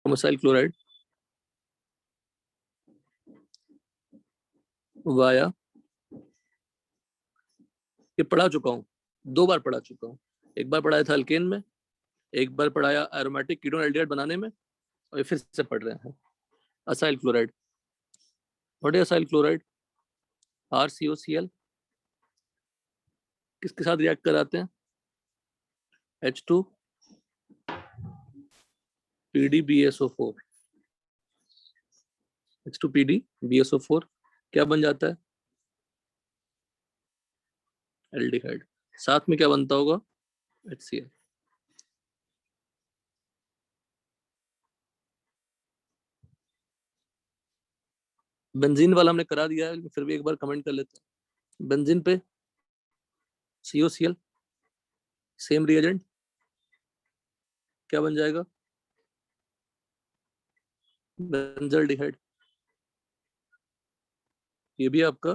Acyl chloride via, ये पढ़ा चुका हूँ, 2 बार पढ़ा चुका हूँ। एक बार पढ़ाया था अल्केन में, एक बार पढ़ाया एरोमेटिक कीटोन एल्डिहाइड बनाने में, और ये फिर से पढ़ रहे हैं। Acyl chloride, what is acyl chloride? RCOCl किसके साथ रिएक्ट कराते हैं? H2 PdBSO4, H2 PdBSO4 क्या बन जाता है? एल्डिहाइड। साथ में क्या बनता होगा? HCl। बेंजीन वाला हमने करा दिया है, फिर भी एक बार कमेंट कर लेते हैं। बेंजीन पे COCl सेम रिएजेंट क्या बन जाएगा? बेंजल्डिहाइड। ये भी आपका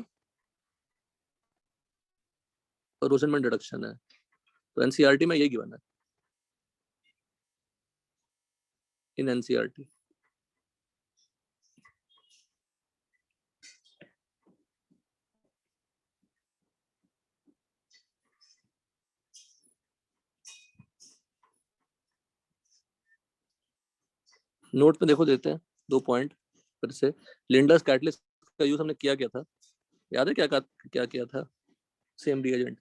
रोजनमैन डिडक्शन है, तो एनसीईआरटी में यही गिवन है, इन एनसीईआरटी। नोट में देखो देते हैं 2 पॉइंट फिर से। लिंडर्स कैटलिस्ट का यूज हमने किया था, याद है क्या क्या किया था? Same reagent,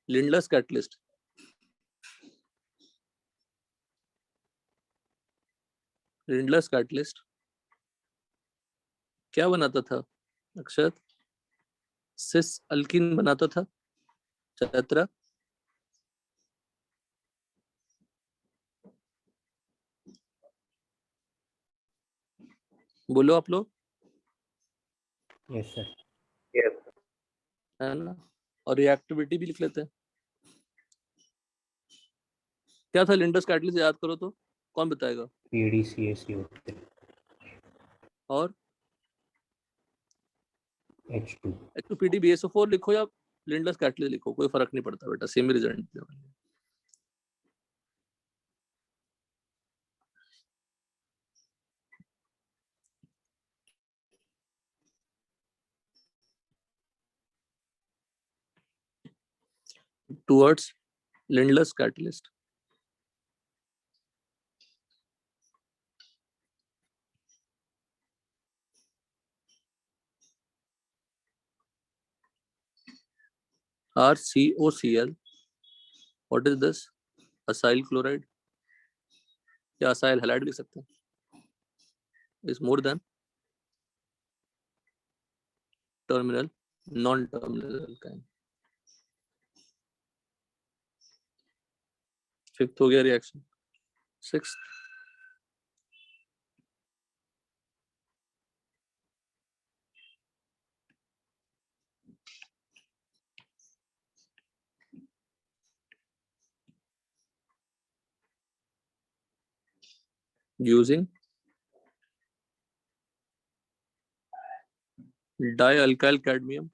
Lindlar's catalyst. Lindlar's catalyst क्या बनाता था अक्षत? सिस अल्किन बनाता था, चैत्रा। बोलो आप लोग। Yes sir. यस है ना? और रिएक्टिविटी भी लिख लेते हैं। क्या था लिंडर्स कैटलिस्ट, याद करो तो, कौन बताएगा? PdCaCO3 और H2। H2PdBSO4 लिखो या लिंडर्स कैटलिस्ट लिखो, कोई फर्क नहीं पड़ता बेटा, same result. towards Lindler's catalyst. RCOCl. What is this? Acyl chloride. या acyl halide लिख सकते हैं. Is more than terminal, non-terminal alkyne. Fifth हो गया reaction. Sixth using dialkyl cadmium.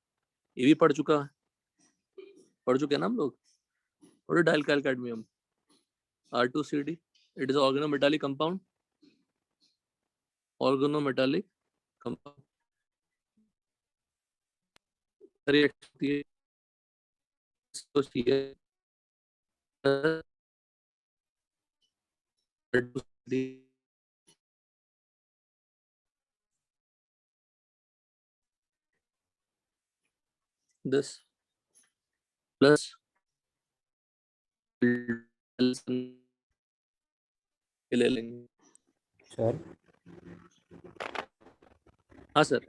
ये भी पढ़ चुके हैं ना हम लोग. और dialkyl cadmium R2CD. It is an organometallic compound. Organometallic compound. reaction this plus ले लेंगे. सर हाँ सर.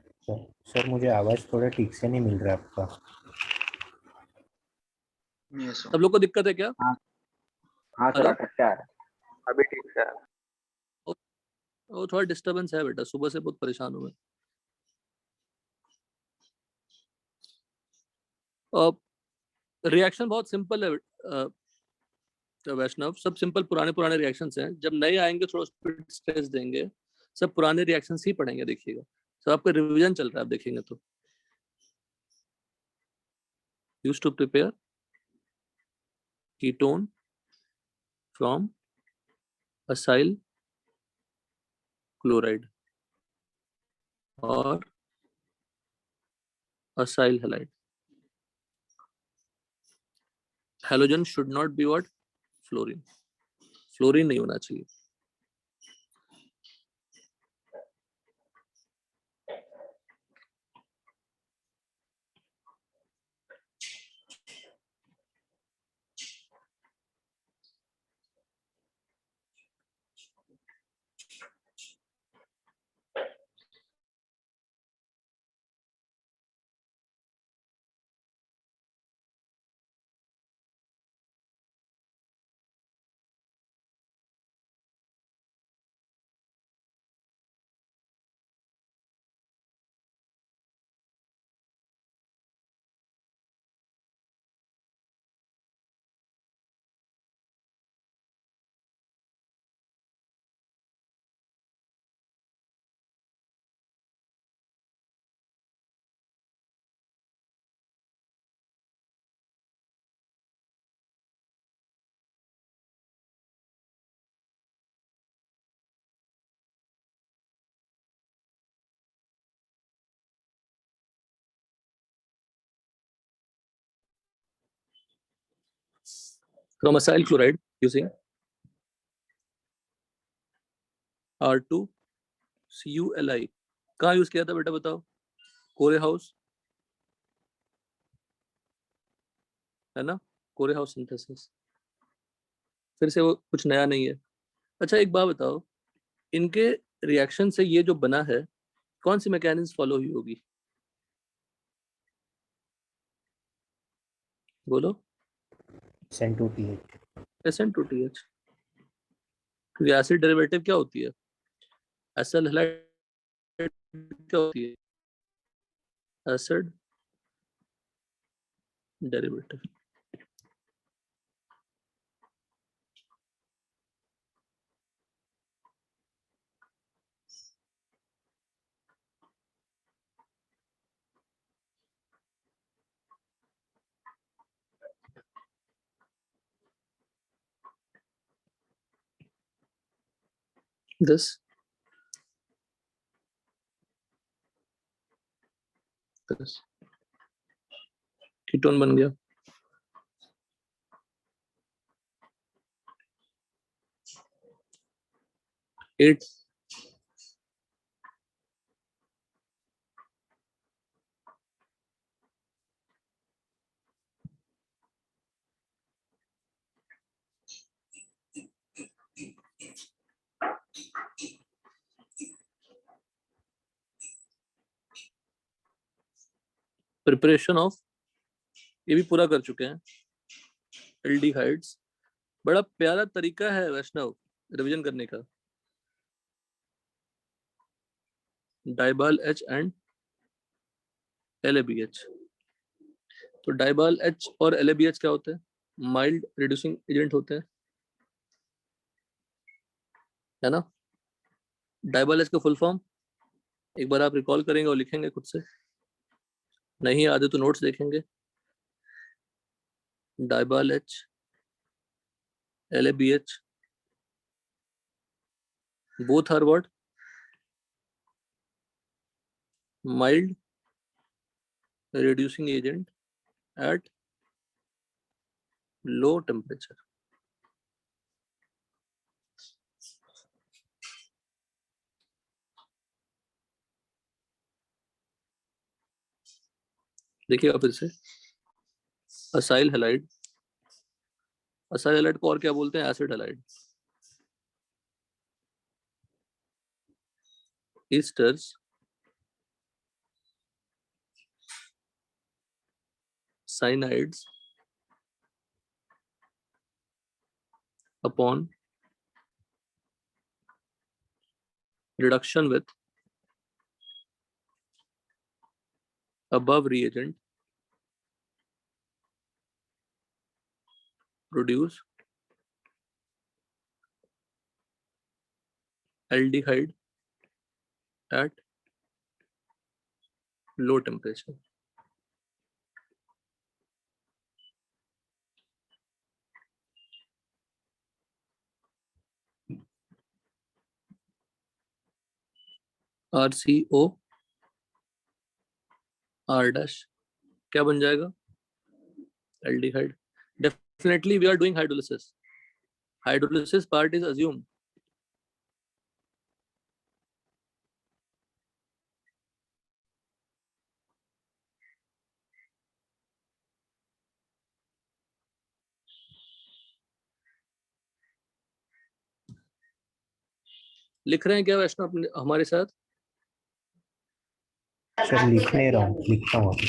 सर मुझे आवाज थोड़ा ठीक से नहीं मिल रहा आपका. सब लोग को दिक्कत है क्या? हाँ सर, अटकता है. अभी ठीक से. वो थोड़ा डिस्टरबेंस है बेटा, सुबह से बहुत परेशान हूँ मैं. रिएक्शन बहुत सिंपल है वैष्णव, सब सिंपल पुराने रिएक्शंस हैं. जब नए आएंगे थोड़ा स्ट्रेस देंगे. सब पुराने रिएक्शंस ही पढ़ेंगे, देखिएगा. सब आपका रिवीजन चल रहा है, आप देखेंगे तो. Used to prepare ketone from acyl chloride और acyl halide. Halogen should not be what? Fluorine. Fluorine नहीं होना चाहिए. From acyl chloride using R2CuLi. कहाँ यूज किया था बेटा बताओ? कोरे हाउस है ना, कोरे हाउस सिंथेसिस. फिर से वो कुछ नया नहीं है. अच्छा एक बात बताओ, इनके रिएक्शन से ये जो बना है कौन सी मैकेनिज्म फॉलो हुई होगी? बोलो. SN2TH. SN2TH. क्योंकि एसिड डेरिवेटिव क्या होती है? एसिल हैलाइड क्या होती है? Acid derivative. this this ketone बन गया. एट प्रिपरेशन ऑफ, ये भी पूरा कर चुके हैं. एल्डिहाइड्स. बड़ा प्यारा तरीका है वैष्णव रिवीजन करने का. डाइबाल H एंड LABH. तो डाइबाल H और LABH क्या होते हैं? माइल्ड रिड्यूसिंग एजेंट होते हैं, है ना. डाइबाल H का फुल फॉर्म एक बार आप रिकॉल करेंगे और लिखेंगे खुद से. नहीं आते तो नोट्स देखेंगे. डाइबाल H LABH both are what? Mild reducing agent at low temperature. देखिएगा फिर से. Acyl halide. असाइल हैलाइड को और क्या बोलते हैं? Acid halide. Esters cyanides upon reduction with above reagent produce aldehyde at low temperature. RCO R dash क्या बन जाएगा? Aldehyde. Definitely we are doing hydrolysis. Hydrolysis part is assumed. लिख रहे हैं क्या वैष्णव अपने हमारे साथ? सर लिख नहीं रहा हूँ, लिखता हूँ अभी.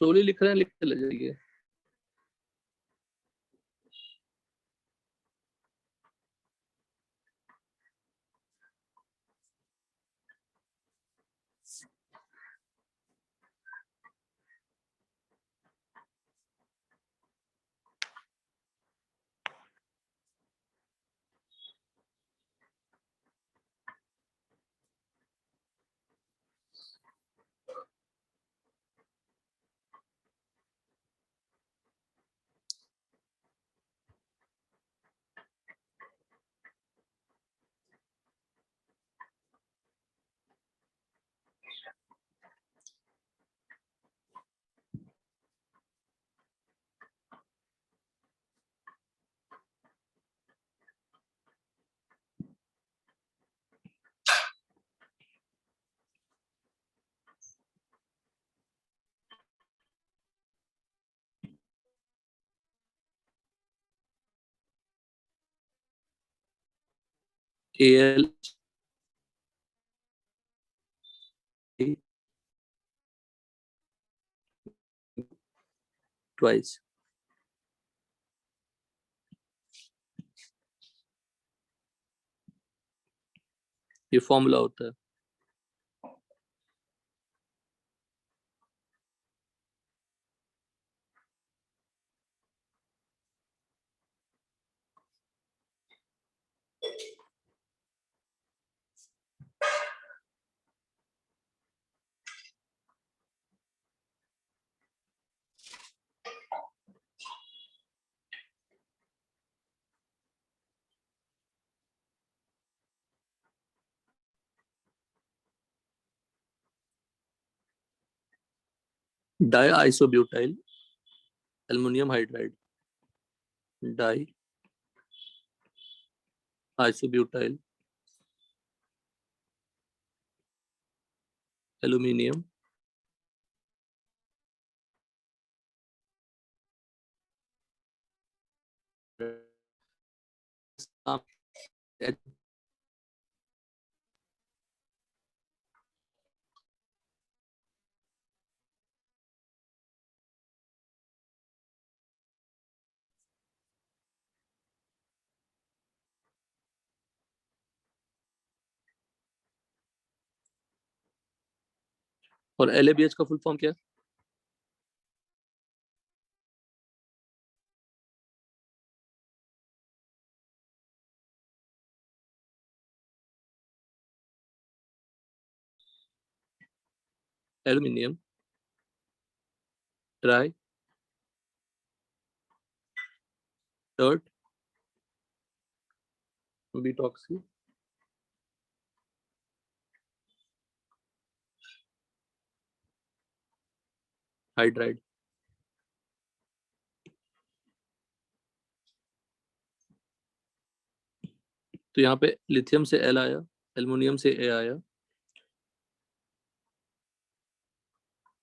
स्लोली लिख रहे हैं, लिखते ले जाइए. AL twice. ये फॉर्मूला होता है. Di isobutyl aluminium hydride. Di isobutyl aluminium और LABH का फुल फॉर्म क्या है? Aluminium tri tert butoxy hydride. तो यहाँ पे लिथियम से L आया, एल्युमिनियम से A आया,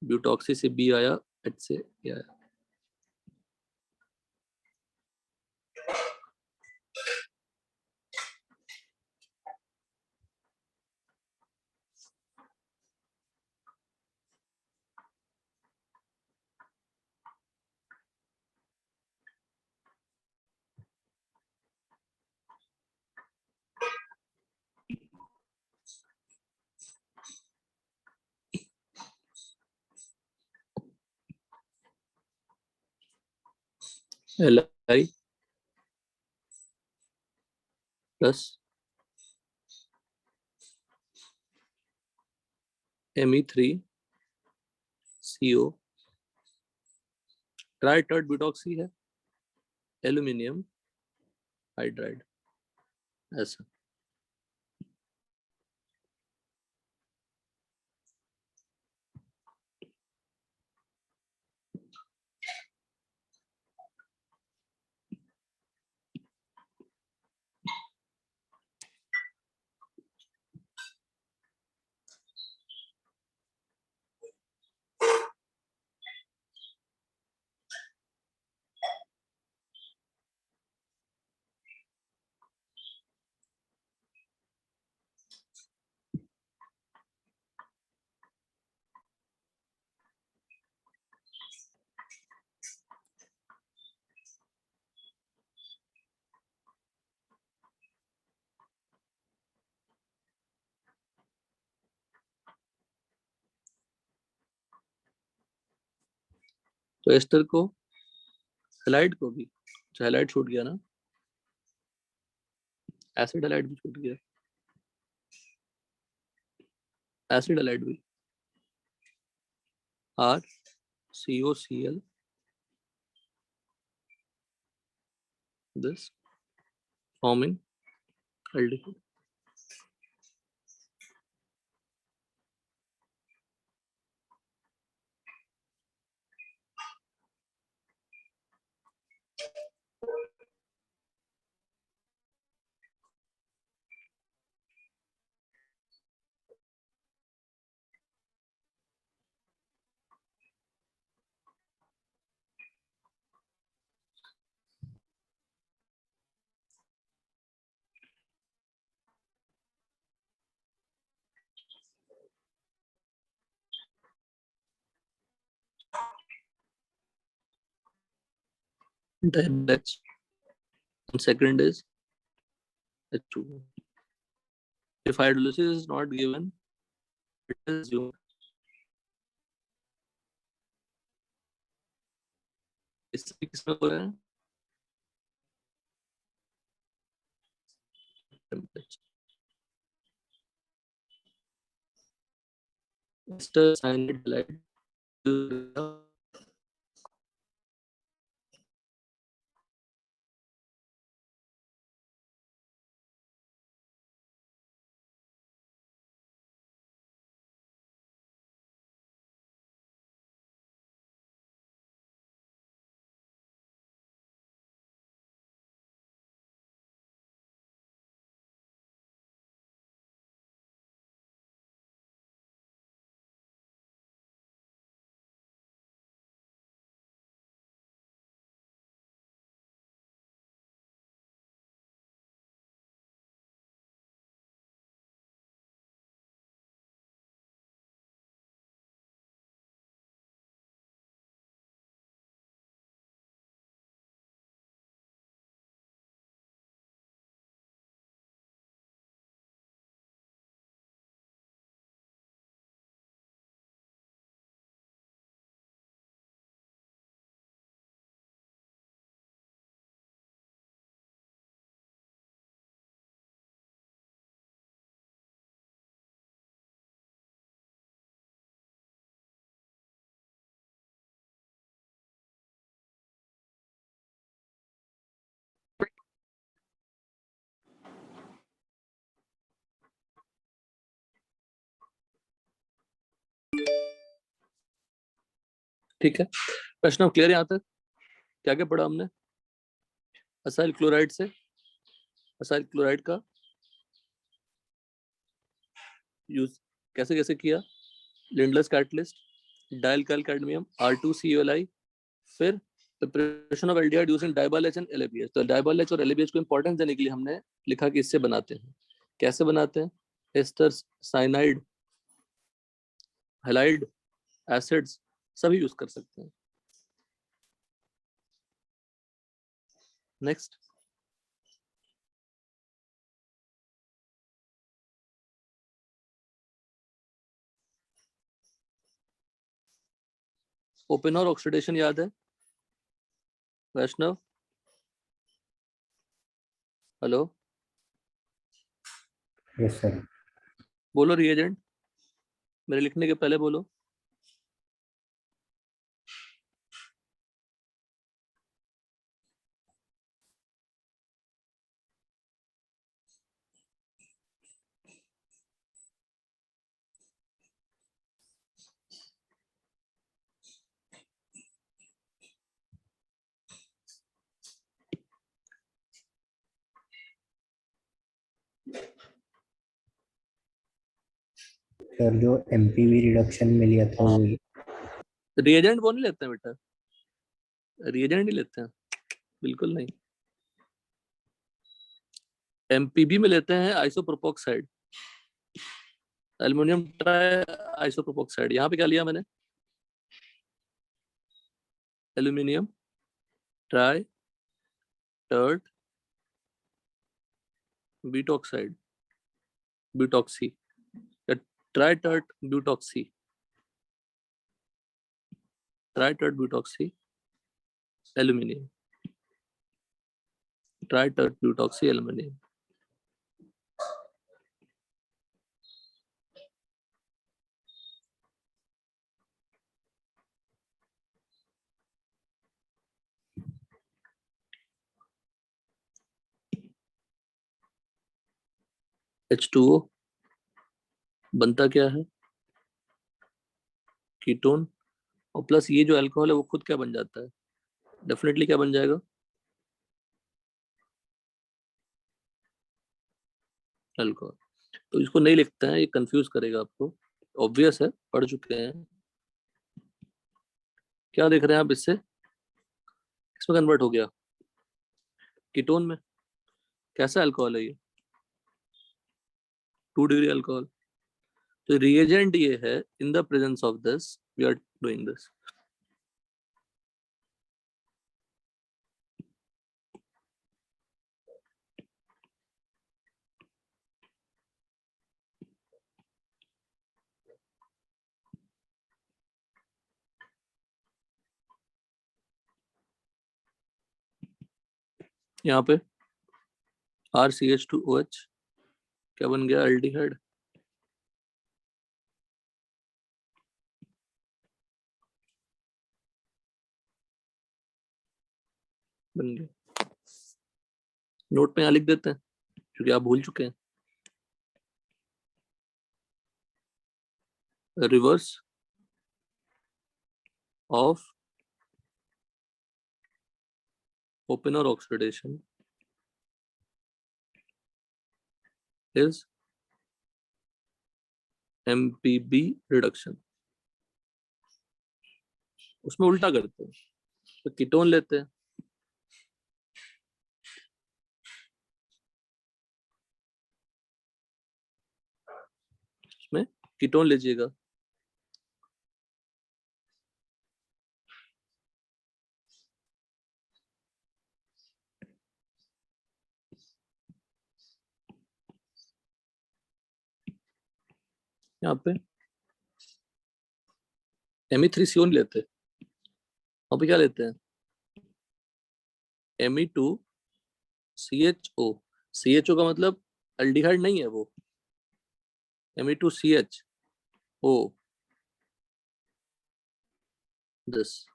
ब्यूटॉक्सी से B आया, H से A आया. Li plus Me3CO tri tert butoxy है, एल्यूमिनियम हाइड्राइड, ऐसा। तो एस्टर को, हेलाइड को भी, हेलाइड छूट गया ना, एसिड हेलाइड भी छूट गया, एसिड हेलाइड भी, are COCl, this forming aldehyde. H. And second is H2. If hydrolysis is not given, it is assumed इससे किसमें हो रहा है, ester cyanide halide. ठीक है, प्रश्न क्लियर यहाँ तक? क्या क्या पढ़ा हमने? असाइल क्लोराइड से, असाइल क्लोराइड का यूज कैसे कैसे किया, Lindlar's catalyst, dialkyl cadmium, R2CuLi, फिर प्रिपरेशन ऑफ एल्डिहाइड यूजिंग डाइबाल-H एंड LABH। तो डाइबाल-H और LABH को इंपॉर्टेंस देने के लिए हमने लिखा कि इससे बनाते हैं। कैसे बनाते हैं? एस्टर, साइनाइड, हैलाइड, एसिड्स सभी यूज कर सकते हैं। नेक्स्ट, ओपेनहॉर ऑक्सीडेशन याद है? वैष्णव, हेलो, यस सर। बोलो रिएजेंट, मेरे लिखने के पहले बोलो। सर जो एमपीवी रिडक्शन में लिया था वो रिएजेंट वो नहीं लेते हैं बेटा, रिएजेंट नहीं लेते हैं, बिल्कुल नहीं। एमपीबी में लेते हैं आइसोप्रोपोक्साइड, एल्युमिनियम ट्राई आइसोप्रोपोक्साइड। यहाँ पे क्या लिया मैंने, aluminium tri tert butoxide, butoxy, tri tert butoxy, tri tert butoxy aluminium, tri tert butoxy aluminium. H2O बनता क्या है, कीटोन, और प्लस ये जो अल्कोहल है वो खुद क्या बन जाता है, डेफिनेटली क्या बन जाएगा, अल्कोहल। तो इसको नहीं लिखते हैं, ये कंफ्यूज करेगा आपको, ऑब्वियस है, पढ़ चुके हैं। क्या देख रहे हैं आप, इससे इसमें कन्वर्ट हो गया कीटोन में। कैसा अल्कोहल है ये, 2 डिग्री अल्कोहल। तो रिएजेंट ये है, in the presence of this we are doing this. यहाँ पे RCH2OH क्या बन गया, एल्डिहाइड। बन गया, नोट में यहाँ लिख देते हैं क्योंकि आप भूल चुके हैं। Reverse of opener oxidation is MPB reduction. उसमें उल्टा करते हैं, तो कीटोन लेते हैं, उसमें कीटोन लीजिएगा, यहाँ पे Me3CO लेते हैं, वहाँ पे क्या लेते हैं, Me2CHO। CHO का मतलब एल्डिहाइड नहीं है वो, Me2CHO, this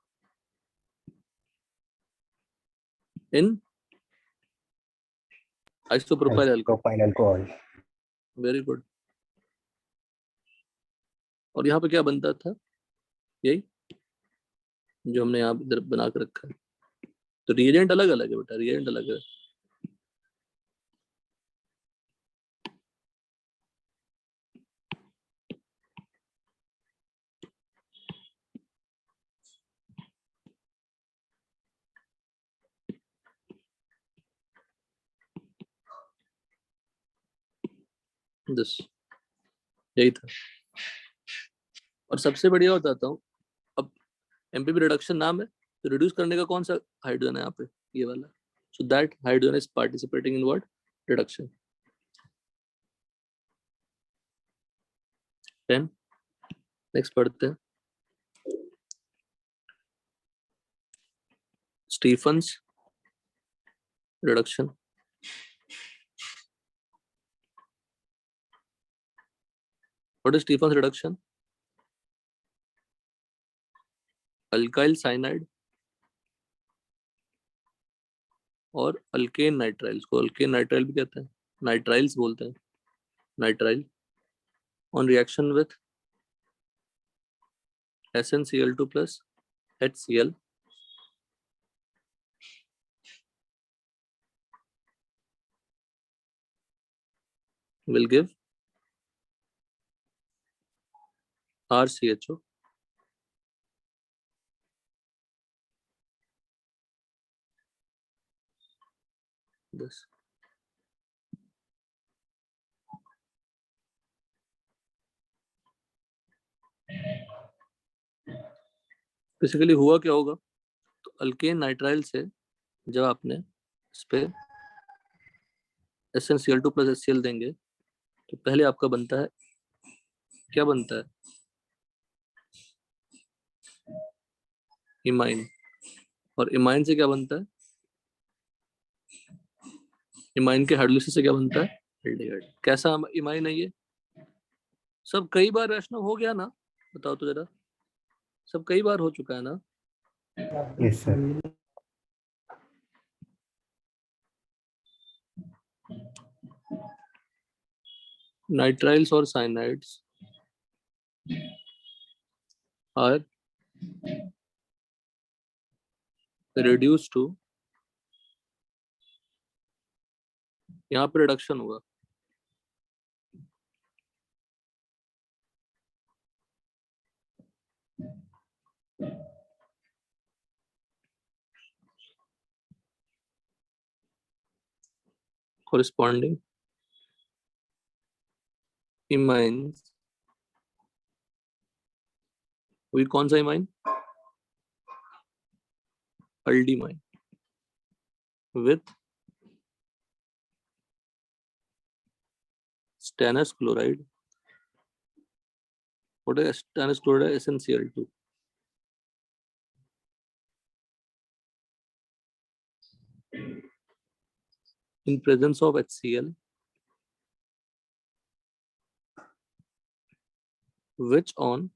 in isopropyl alcohol. Propyl alcohol. Very good. और यहाँ पे क्या बनता था, यही जो हमने यहाँ इधर बना कर रखा है। तो रिएजेंट अलग अलग है बेटा, रिएजेंट अलग है। दिस, यही था। और सबसे बढ़िया बताता हूँ, अब एमपीबी रिडक्शन नाम है, तो रिड्यूस करने का कौन सा हाइड्रोजन है यहाँ पे, ये वाला। So that hydrogen is participating in what, reduction. 10, next पढ़ते हैं, Stephen's reduction. What is Stephen's reduction, alkyl cyanide और अल्केन नाइट्राइल्स को अल्केन नाइट्राइल भी कहते हैं, नाइट्राइल्स बोलते हैं, nitrile, on reaction with SnCl2 plus HCl will give RCHO, this basically हुआ क्या होगा, तो अल्केन नाइट्राइल से जब आपने इस पे SnCl2 प्लस HCl देंगे तो पहले आपका बनता है, क्या बनता है, इमाइन, और इमाइन से क्या बनता है, इमाइन के हाइड्रोलिसिस से क्या बनता है, एल्डिहाइड। कैसा इमाइन है ये, सब कई बार वैष्णव हो गया ना, बताओ तो जरा, सब कई बार हो चुका है ना। Yes sir. नाइट्राइल्स और साइनाइड्स आर reduced to, यहाँ पे रिडक्शन होगा, corresponding imines, वही कौन सा imine, अल्डीमाइन with stannous chloride. What is stannous chloride? SnCl2. In presence of HCl, which on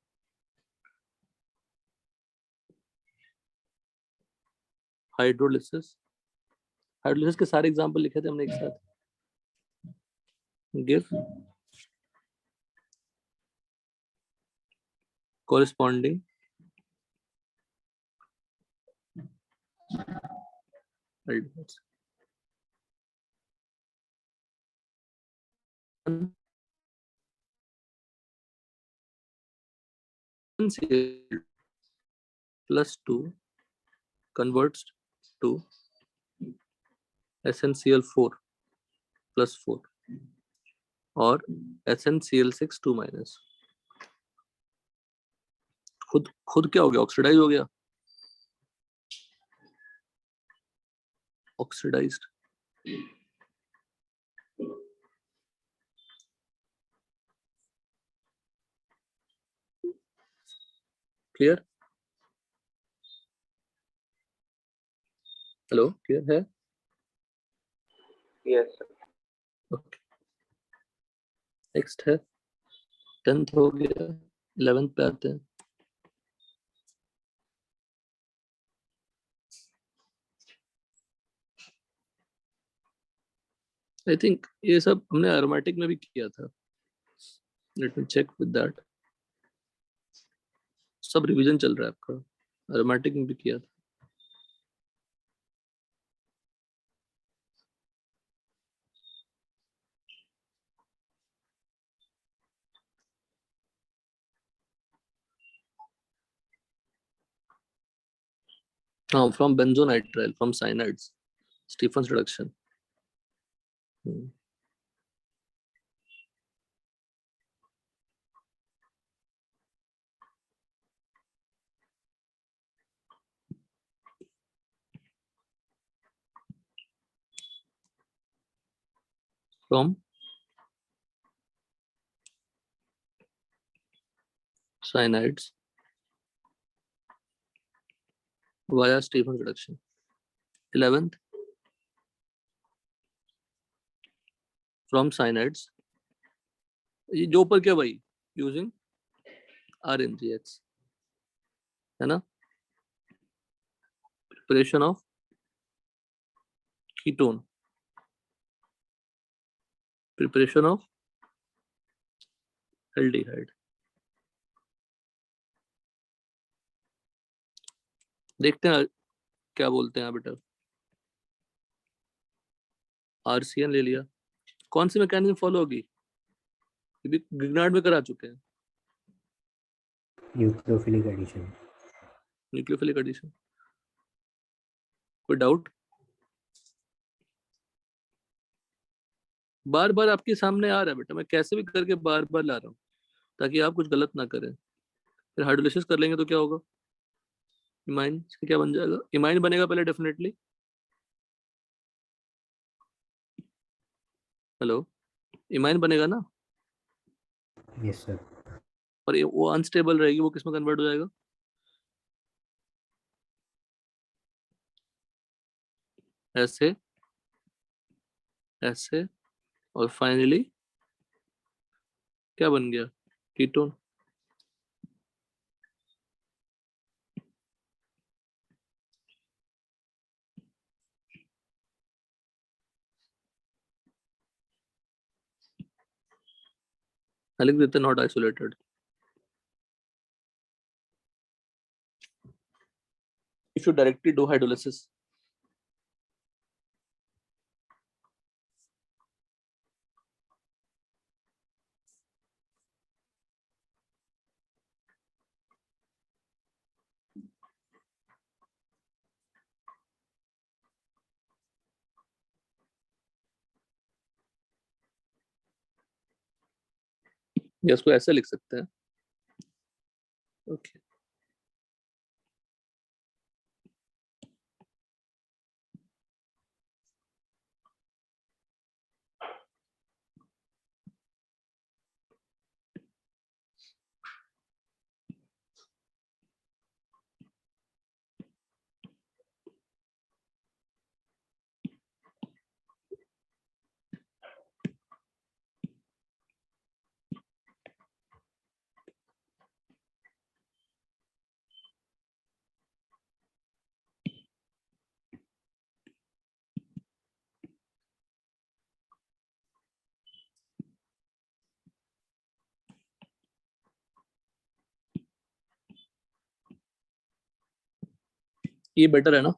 hydrolysis, hydrolysis के सारे एग्जांपल लिखे थे हमने एक साथ, give corresponding aldehydes. SnCl plus 2 converts to SnCl4 plus 4 और SnCl6 2 माइनस, खुद क्या हो गया, ऑक्सीडाइज हो गया, ऑक्सीडाइज्ड। क्लियर, हेलो क्लियर है, Yes sir. ओके। नेक्स्ट है 10th हो गया, 11th पे आते हैं। आई थिंक ये सब हमने एरोमेटिक में भी किया था, let me check with that, सब रिवीजन चल रहा है आपका, एरोमेटिक में भी किया था। हाँ, from benzonitrile from cyanides, Stephen's reduction. From cyanides via Stephen's reduction. 11th, from cyanides, ये जो ऊपर क्या भाई, यूजिंग RNGX है ना, preparation of ketone, preparation of aldehyde. देखते हैं क्या बोलते हैं बेटा, RCN ले लिया, कौन सी मैकेनिज्म फॉलो होगी, ग्रिग्नार्ड में करा चुके हैं, न्यूक्लियोफिलिक एडिशन। Nucleophilic addition. कोई डाउट? बार बार आपके सामने आ रहा है बेटा, मैं कैसे भी करके बार बार ला रहा हूँ ताकि आप कुछ गलत ना करें। फिर हाइड्रोलिसिस कर लेंगे तो क्या होगा? इमाइन से क्या बन जाएगा? इमाइन बनेगा पहले डेफिनेटली। हेलो, इमाइन बनेगा ना। Yes sir. और वो अनस्टेबल रहेगी, वो किस में कन्वर्ट हो जाएगा? ऐसे, ऐसे, और फाइनली क्या बन गया? कीटोन। लिख देते not isolated. If you directly do hydrolysis, या इसको ऐसे लिख सकते हैं। ओके, ये बेटर है ना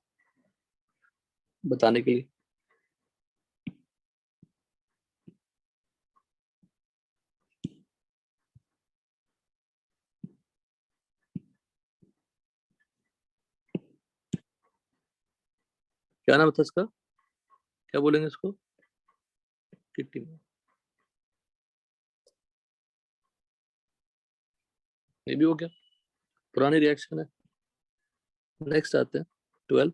बताने के लिए? क्या नाम था इसका? क्या बोलेंगे इसको? किट्टी। ये भी हो गया, पुरानी रिएक्शन है। नेक्स्ट आते हैं 12।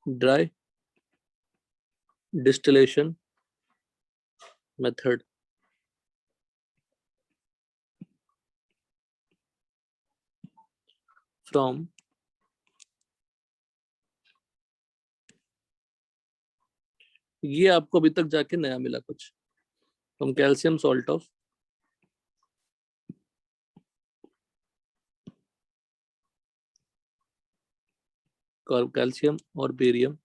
Dry distillation method. फ्रॉम ये आपको अभी तक जाके नया मिला कुछ। From calcium salt of calcium और barium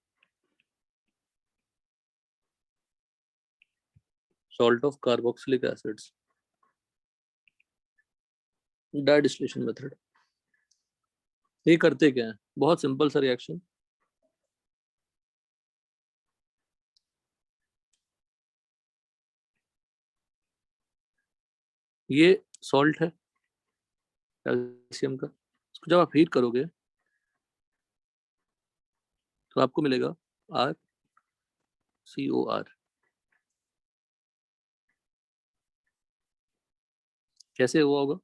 salt of carboxylic acids, dry distillation method. ये करते क्या है? बहुत सिंपल सा रिएक्शन। ये सॉल्ट है कैल्शियम का, इसको जब आप हीट करोगे तो आपको मिलेगा RCOR। कैसे हुआ होगा?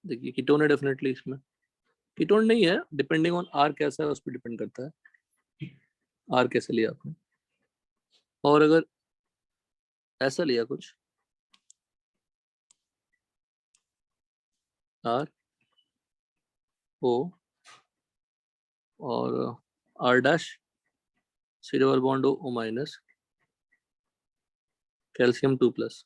देखिए कीटोन है डेफिनेटली इसमें। कीटोन नहीं है, डिपेंडिंग ऑन R कैसा है उस पर डिपेंड करता है। R कैसे लिया आपने, और अगर ऐसा लिया कुछ RO और R' C double bond O minus calcium 2+,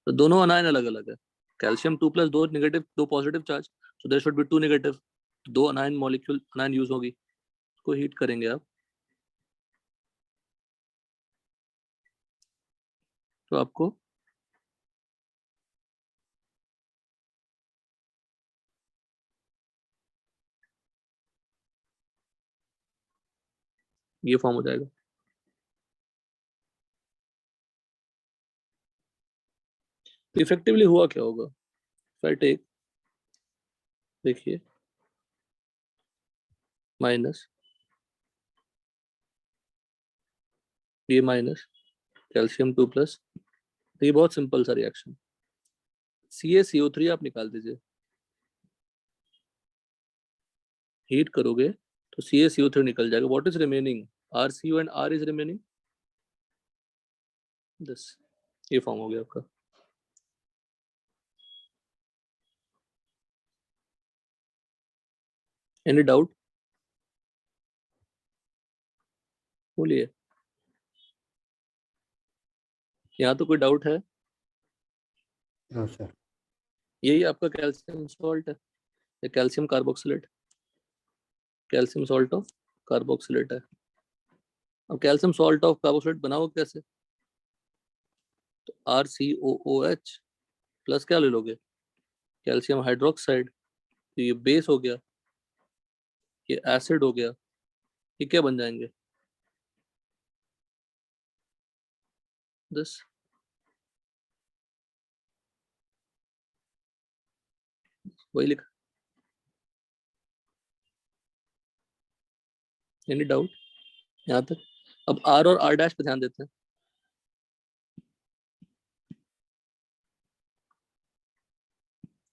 तो दोनों अनायन अलग अलग है। कैल्शियम 2+, दो नेगेटिव दो positive charge, so there should be 2 negative. दो अनायन मॉलिक्यूल अनायन यूज होगी, इसको हीट करेंगे आप तो आपको ये फॉर्म हो जाएगा। इफेक्टिवली हुआ क्या होगा? टेक, देखिए, माइनस, ये माइनस कैल्शियम 2 प्लस, ये बहुत सिंपल सा रिएक्शन। CaCO3 आप निकाल दीजिए, हीट करोगे तो CaCO3 निकल जाएगा। What is remaining? RCO and R is remaining this, ये फॉर्म हो गया आपका। Any doubt? बोलिए, यहाँ तो कोई डाउट है? No sir. यही आपका कैल्शियम सॉल्ट है, या calcium carboxylate, calcium salt of carboxylate है। अब कैल्शियम सॉल्ट ऑफ कार्बोक्सिलेट बनाओ कैसे? तो RCOOH प्लस क्या ले लोगे? कैल्शियम हाइड्रोक्साइड, तो ये बेस हो गया, ये एसिड हो गया, ये क्या बन जाएंगे? दिस, वही लिखा। एनी डाउट यहाँ तक? अब R और R डैश पे ध्यान देते हैं।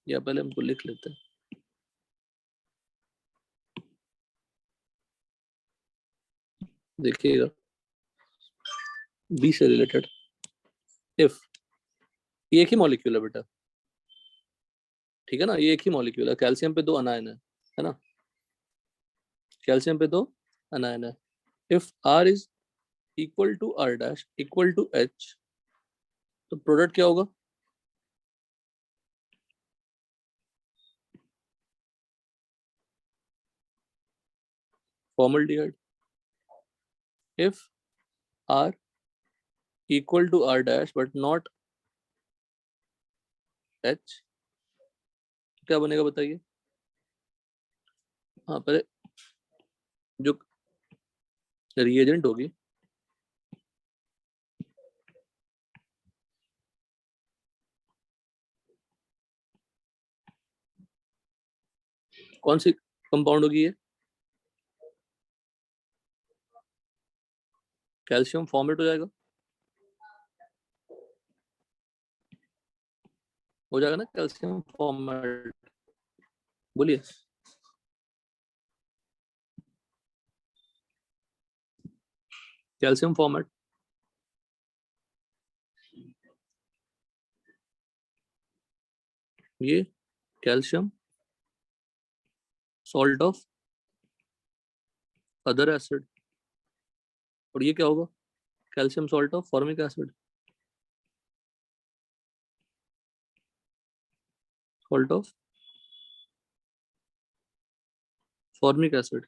या पहले हमको लिख लेते हैं, देखिएगा, बी से रिलेटेड। इफ ये एक ही मॉलिक्यूल है बेटा, ठीक है ना, ये एक ही मॉलिक्यूल है। कैल्शियम पे 2 अनायन है ना, कैल्शियम पे 2 अनायन है। If R is equal to R dash equal to H, तो प्रोडक्ट क्या होगा? Formaldehyde. If R equal to R dash but not H, क्या बनेगा बताइए? हाँ, पहले जो रिएजेंट होगी, कौन सी कंपाउंड होगी ये? कैल्शियम फॉर्मेट हो जाएगा, हो जाएगा ना कैल्शियम फॉर्मेट। बोलिए, कैल्शियम फॉर्मेट। ये calcium salt of other acid, और ये क्या होगा? Calcium salt of formic acid, salt of formic acid.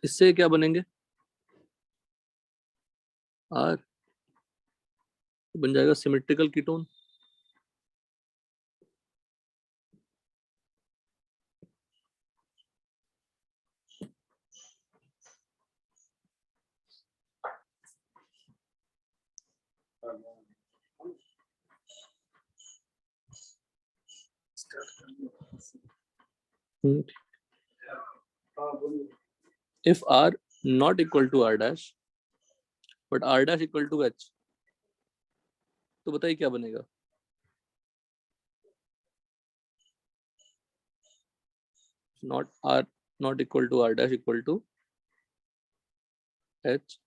इससे क्या बनेंगे? आर, बन जाएगा symmetrical ketone. If R not equal to R dash but R dash equal to H, तो बताइए क्या बनेगा? Not R not equal to R dash equal to H,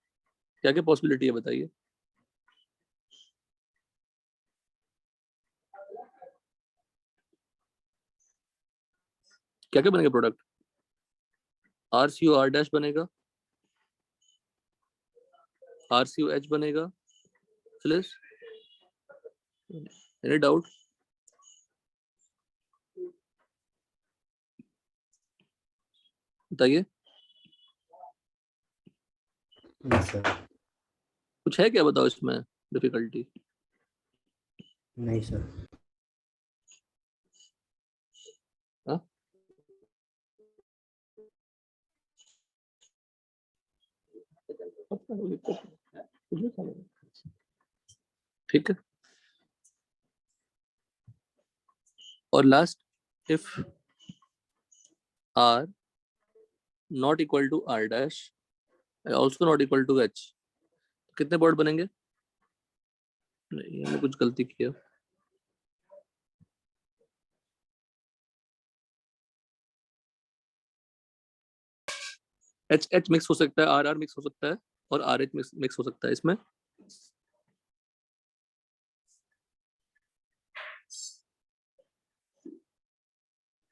क्या क्या पॉसिबिलिटी है बताइए? क्या क्या बनेगा प्रोडक्ट? RCOR डैश बनेगा, RCOH बनेगा, प्लस, एनी डाउट? बताइए, यस सर। कुछ है क्या? बताओ इसमें डिफिकल्टी। नहीं सर। हाँ, ठीक है। और last if r not equal to r dash also not equal to h, कितने बॉन्ड बनेंगे? नहीं, हमने कुछ गलती किया। एच एच मिक्स हो सकता है, आर आर मिक्स हो सकता है और आर एच मिक्स हो सकता है इसमें।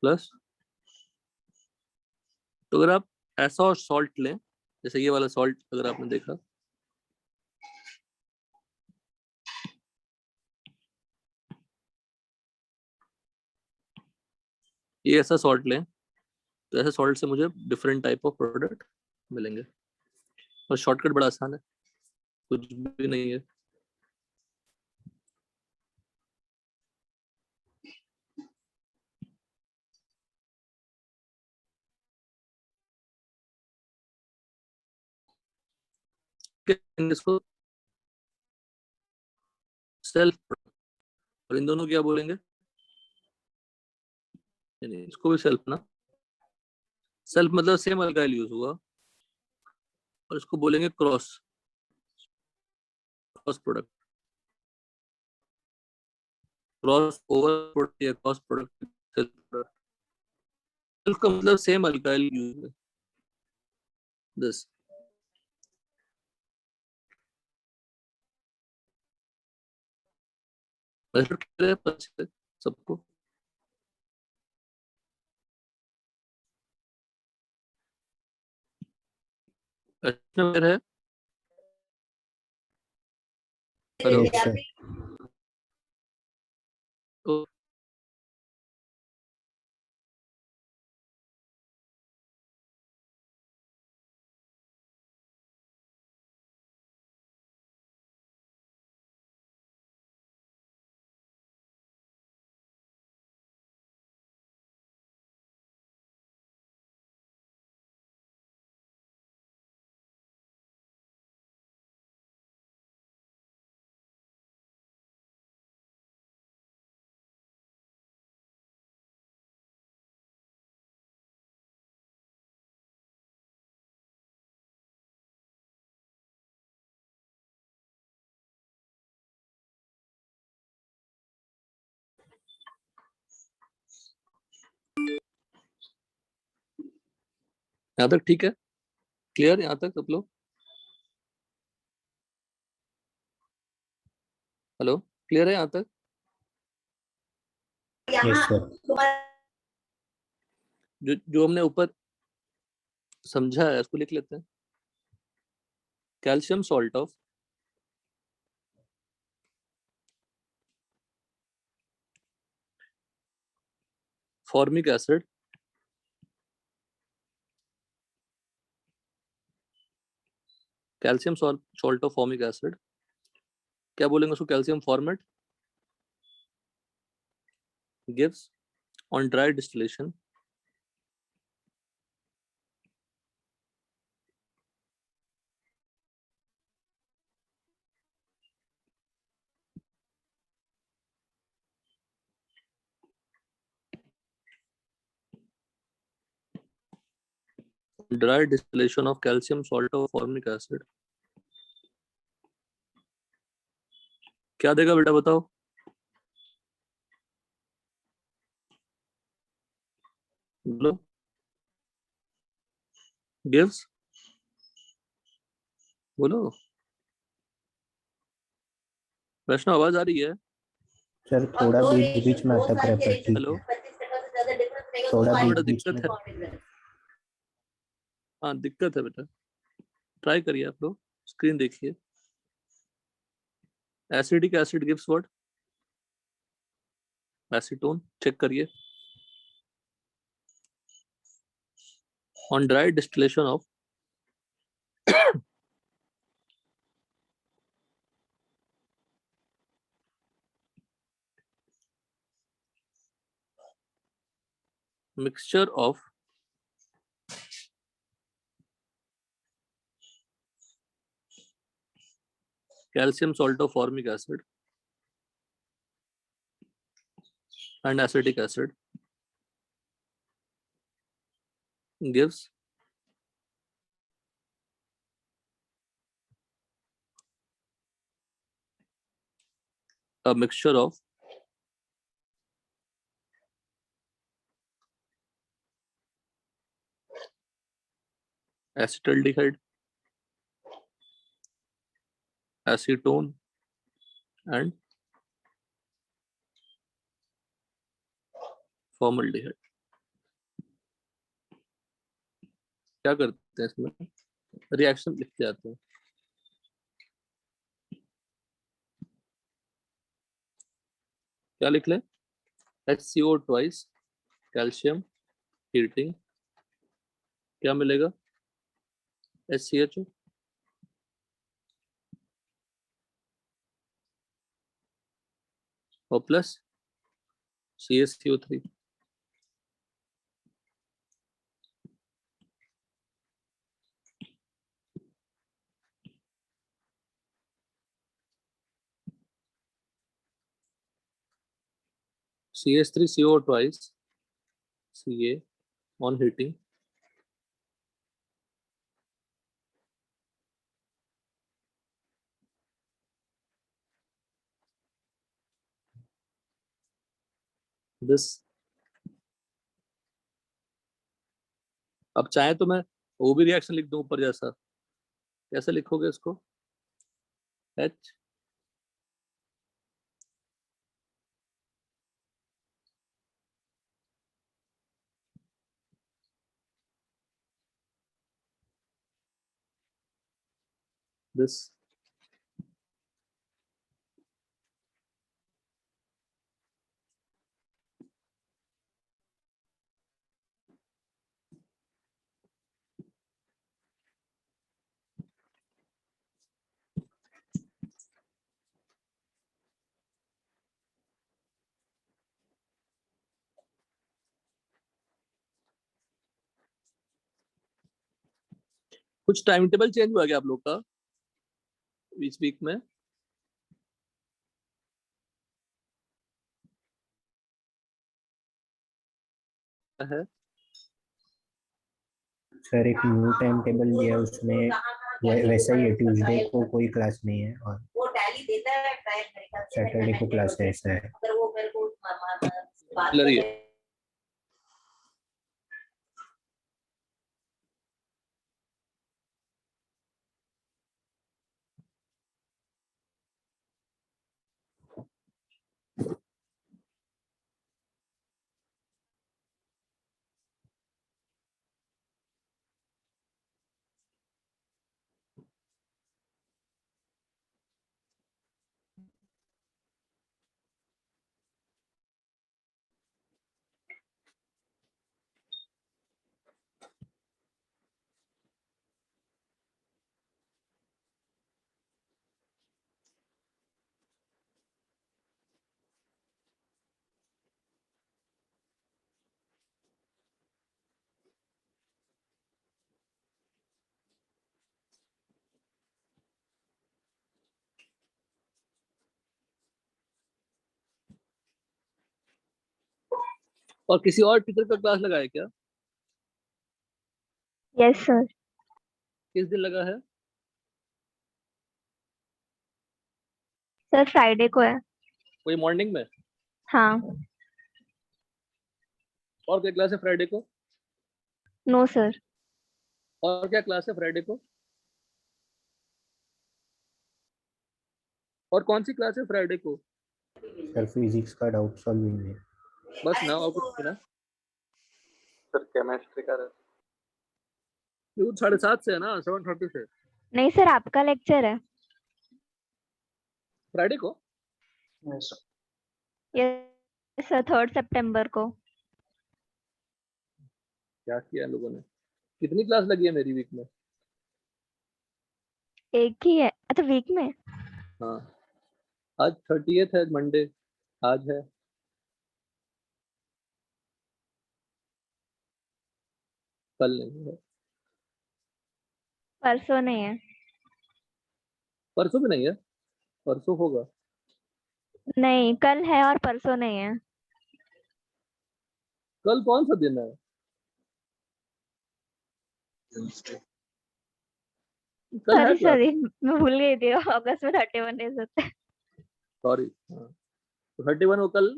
प्लस तो अगर आप ऐसा और सॉल्ट लें, जैसे ये वाला सॉल्ट अगर आपने देखा, ये ऐसा सॉल्ट लें, तो ऐसे सॉल्ट से मुझे डिफरेंट टाइप ऑफ प्रोडक्ट मिलेंगे। और शॉर्टकट बड़ा आसान है, कुछ भी नहीं है। इसको सेल्फ, और इन दोनों क्या बोलेंगे? नहीं, इसको भी सेल्फ ना, सेल्फ मतलब सेम अल्काइल यूज हुआ, और इसको बोलेंगे cross cross product, cross over product या cross product self product. Self का मतलब सेम अल्काइल यूज है। दिस सबको अच्छा है। हेलो, yes sir, तो यहाँ तक ठीक है, क्लियर यहाँ तक सब लोग? हेलो, क्लियर है यहाँ तक? yes sir, जो हमने ऊपर समझा है उसको लिख लेते हैं। Calcium salt of formic acid calcium salt of formic acid, क्या बोलेंगे उसको? Calcium formate gives on dry distillation dry distillation of calcium salt of formic acid क्या देगा बेटा, बताओ? बोलो। गिव्स, बोलो। वैष्णव आवाज आ रही है? सर थोड़ा बीच बीच में अटक रहा है पर ठीक हेलो, है, थोड़ा हाँ बीच बेटा बीच दिक्कत में। है, हाँ दिक्कत है बेटा। ट्राई करिए आप लोग, स्क्रीन देखिए। Acidic acid gives what? Acetone, check करिए। On dry distillation of mixture of calcium salt of formic acid and acetic acid gives a mixture of acetaldehyde, acetone and formaldehyde. क्या करते हैं इसमें? रिएक्शन लिखते जाते हैं. क्या लिख लें? HCO ट्वाइस कैल्शियम हीटिंग, क्या मिलेगा? HCHO और plus CaCO3. CH3CO twice Ca on heating this. अब चाहे तो मैं वो भी रिएक्शन लिख दूं ऊपर जैसा. कैसे लिखोगे इसको? H this कुछ टाइम टेबल चेंज हुआ क्या आप लोग का इस वीक में? है सर एक न्यू टाइम टेबल दिया उसमें वैसा ही है. ट्यूसडे को कोई क्लास नहीं है और वो टैली देता है सैटरडे को क्लास है. ऐसा है. अगर वो मेरे को बात लड़ी है. करे और किसी और टीचर का क्लास लगा है क्या? Yes sir. किस दिन लगा है? सर फ्राइडे को है. कोई मॉर्निंग में? हाँ. और क्या क्लास है फ्राइडे को? No sir. और क्या क्लास है फ्राइडे को? और कौन सी क्लास है फ्राइडे को? सर फिजिक्स का डाउट सॉल्विंग है. बस ना और कुछ नहीं ना? सर केमिस्ट्री का ये 7:30 से है ना, 7:30 से नहीं सर, आपका लेक्चर है. फ्राइडे को. यस सर, 3 सितंबर को. क्या किया लोगों ने? कितनी क्लास लगी है मेरी वीक में? एक ही है. अच्छा वीक में. हाँ, आज 30th है, मंडे आज है. कल नहीं है. परसों नहीं है. परसों भी नहीं है. परसों होगा. नहीं, कल है और परसों नहीं है. कल कौन सा दिन है? कल है सॉरी क्लास? सॉरी, मैं भूल गई थी, अगस्त में 31 डेज होते हैं। सॉरी, 31 को कल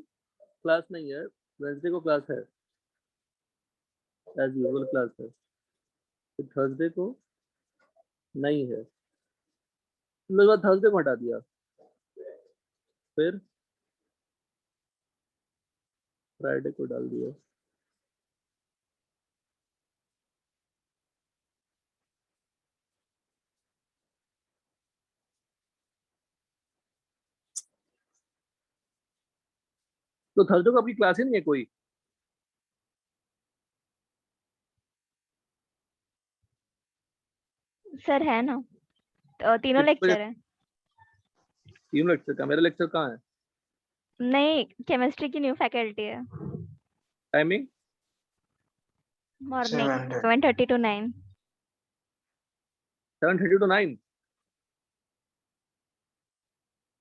क्लास नहीं है, वेंसडे को क्लास है, एज यूजुअल क्लास है, फिर थर्सडे को नहीं है, मतलब बात थर्सडे को हटा दिया, फिर फ्राइडे को डाल दिया। तो थर्सडे को आपकी क्लास ही नहीं है कोई? सर है ना, तीनों कितने बजे? लेक्चर है। 3 लेक्चर का? मेरा लेक्चर कहाँ है? नहीं, केमिस्ट्री की न्यू फैकल्टी है। Timing? Morning 7:30 to 9। 7:30 to 9?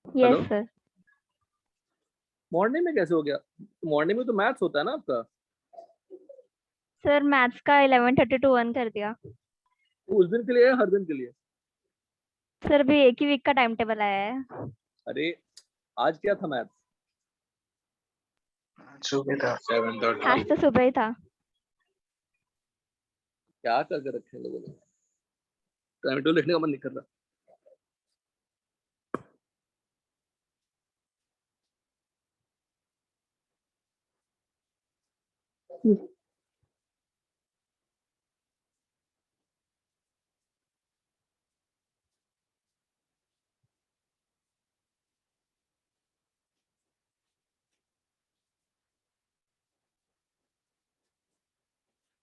Yes hello, sir. Morning में कैसे हो गया? मॉर्निंग में तो मैथ्स होता है ना आपका? सर मैथ्स का 11:30 to 1 कर दिया। तो उस दिन के लिए है, हर दिन के लिए? सर भी एक ही वीक का टाइम टेबल आया है। अरे आज क्या था मैथ्स? सुबह था 7:30। आज तो सुबह ही था। क्या करके रखे हैं लोगों ने, टाइम टेबल लिखने का मन नहीं कर रहा।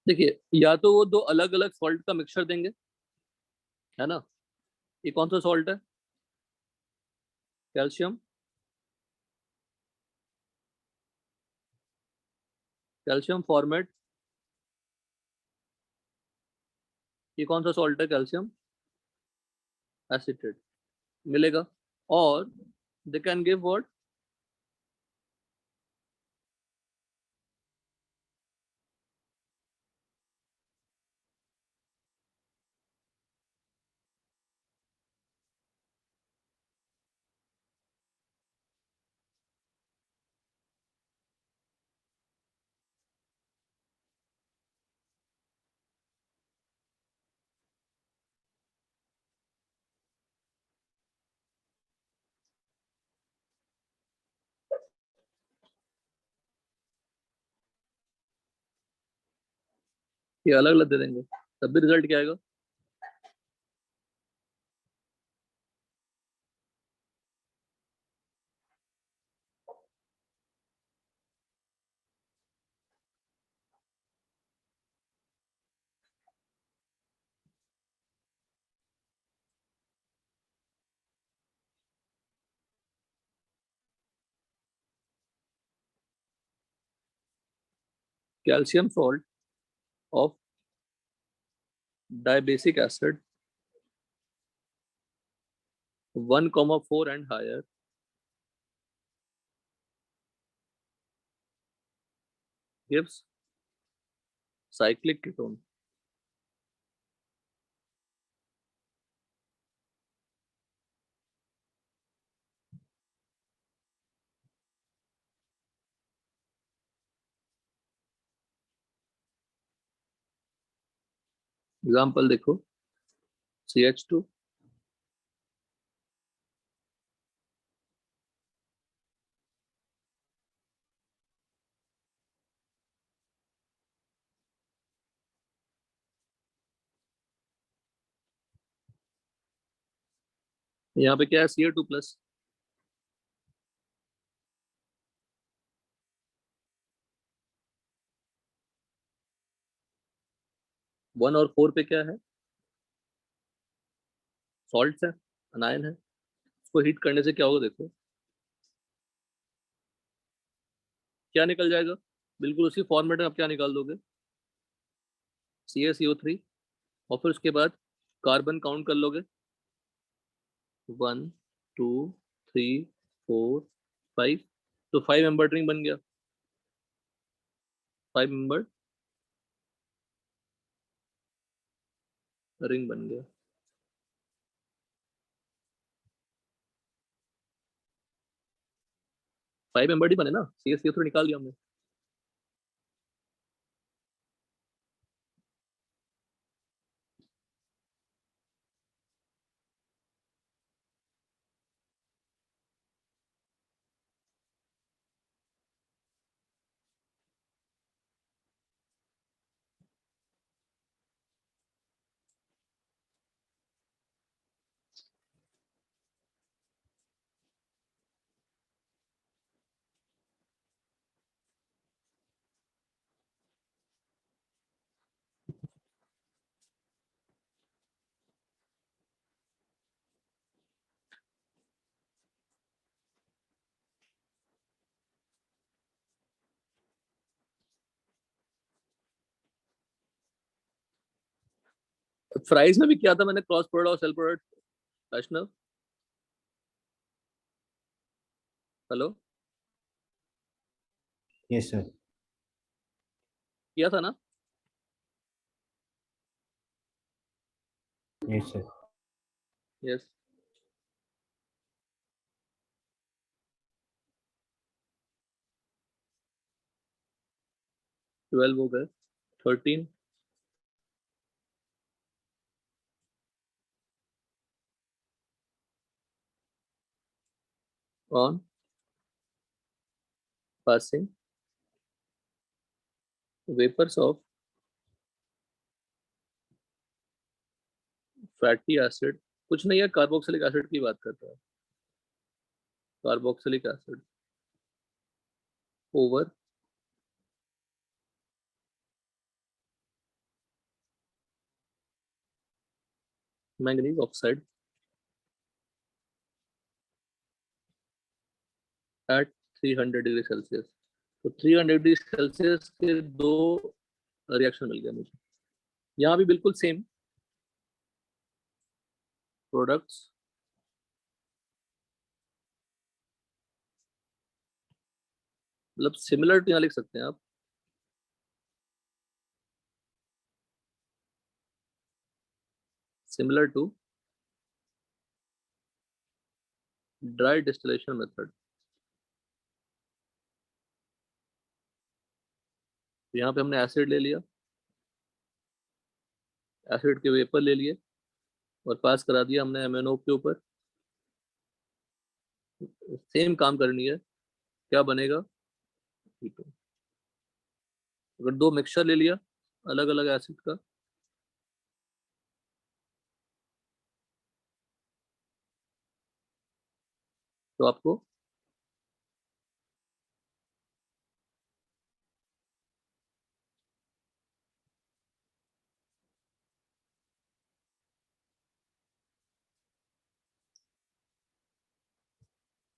देखिए, या तो वो दो अलग अलग सॉल्ट का मिक्सचर देंगे, है ना? ये कौन सा सॉल्ट है? Calcium, calcium formate. ये कौन सा सॉल्ट है? कैल्शियम एसिटेट मिलेगा। और दे कैन गिव व्हाट? ये अलग अलग दे देंगे, तब भी रिजल्ट क्या आएगा? Calcium salt of dibasic acid 1,4 and higher gives cyclic ketone. Example देखो, CH2, यहाँ पे क्या है? Ca2 plus. वन और 4 पे क्या है? सॉल्ट है, अनायन है। उसको हीट करने से क्या होगा? देखो क्या निकल जाएगा, बिल्कुल उसी फॉर्मेट में आप क्या निकाल दोगे? CaCO3, और फिर उसके बाद कार्बन काउंट कर लोगे, 1 2 3 4 5, तो 5 मेंबर रिंग बन गया। 5 मेंबर रिंग बन गया। फाइव मेंबर ही बने ना, CS थोड़ा निकाल दिया हमने। फ्राइज में भी किया था मैंने, क्रॉस प्रोडक्ट और सेल प्रोडक्ट। वैष्णव, हेलो, यस सर। किया था ना? Yes sir. यस। ट्वेल्व हो गए, 13, on passing vapours of fatty acid, कुछ नहीं है, कार्बोक्सिलिक एसिड की बात करता है। Carboxylic acid over manganese oxide at 300 degree Celsius. तो 300 डिग्री सेल्सियस के दो रिएक्शन मिल गया मुझे। यहाँ भी बिल्कुल सेम प्रोडक्ट्स, मतलब सिमिलर यहाँ लिख सकते हैं आप। Similar to dry distillation method. यहाँ पे हमने एसिड ले लिया, एसिड के वेपर ले लिए और पास करा दिया हमने MnO के ऊपर। सेम काम करनी है, क्या बनेगा? कीटोन। अगर दो मिक्सचर ले लिया अलग अलग एसिड का, तो आपको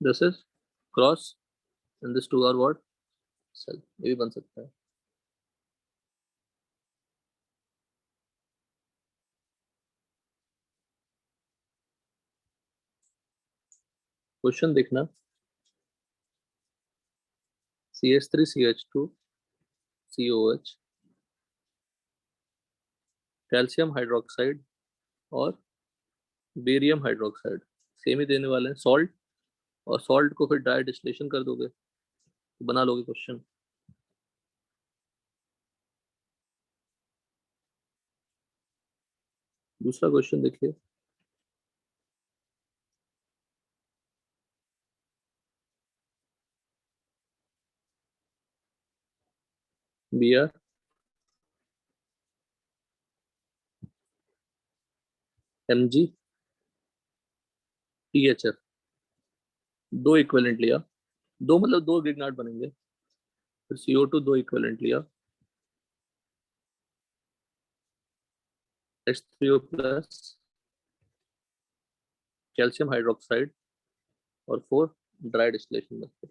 this is cross and this two are what, cell. ये भी बन सकता है। क्वेश्चन देखना, CH3CH2 COH, कैल्शियम हाइड्रोक्साइड और बेरियम हाइड्रोक्साइड सेम ही देने वाले हैं, सॉल्ट, और सॉल्ट को फिर ड्राई डिस्टिलेशन कर दोगे तो बना लोगे क्वेश्चन। दूसरा क्वेश्चन देखिए, Br Mg THF, दो इक्विवेलेंट लिया, दो मतलब दो गिगनाट बनेंगे, फिर CO2 दो इक्विवेलेंट लिया, H3O प्लस, कैल्शियम हाइड्रोक्साइड और 4 ड्राई डिस्टिलेशन मेथड।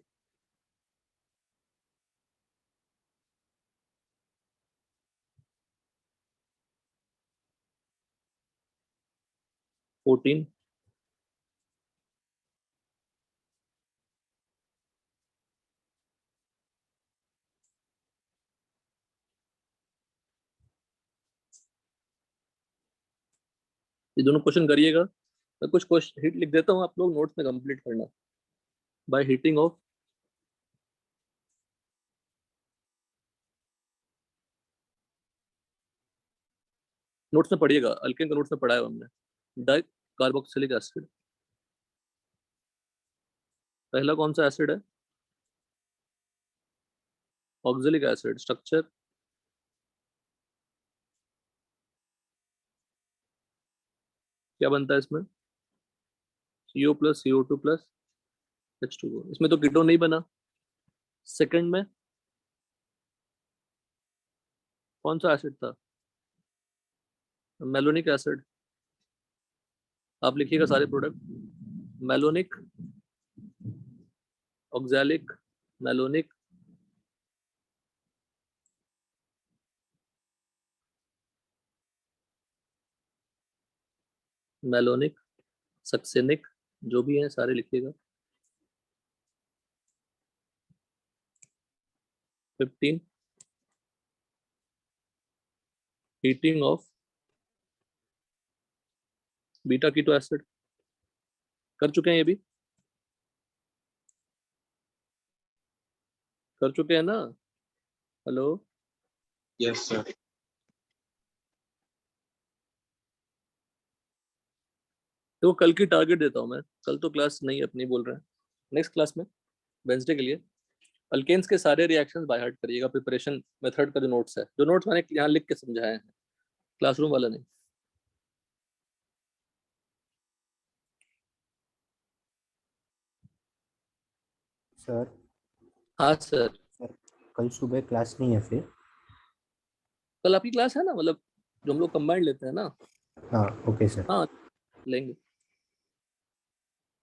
फोर्टीन, ये दोनों क्वेश्चन करिएगा। मैं कुछ क्वेश्चन हिट लिख देता हूँ, आप लोग नोट्स में कंप्लीट करना। बाय हीटिंग ऑफ नोट्स में पढ़िएगा, अल्केन का नोट्स में पढ़ा है हमने। डाई कार्बोक्सिलिक एसिड, पहला कौन सा एसिड है? Oxalic acid. स्ट्रक्चर क्या बनता है इसमें? CO plus CO2 plus H2O। इसमें तो कीटोन नहीं बना। सेकंड में कौन सा एसिड था? Malonic acid. आप लिखिएगा सारे product, malonic, oxalic, malonic, malonic, succinic, जो भी है सारे लिखिएगा। 15 heating of beta keto acid. कर चुके हैं, ये भी कर चुके हैं ना? Hello, yes sir. तो कल की टारगेट देता हूँ मैं। कल तो क्लास नहीं अपनी बोल रहे हैं, नेक्स्ट क्लास में वेंसडे के लिए अल्केन्स के सारे रिएक्शंस बाय हार्ट करिएगा। प्रिपरेशन मेथड का जो नोट्स है, जो नोट्स मैंने यहाँ लिख के समझाए हैं, क्लासरूम वाला नहीं। सर हाँ सर, सर कल सुबह क्लास नहीं है फिर? कल आपकी क्लास है ना, मतलब जो हम लोग कंबाइंड लेते हैं ना। हाँ ओके सर। हाँ लेंगे,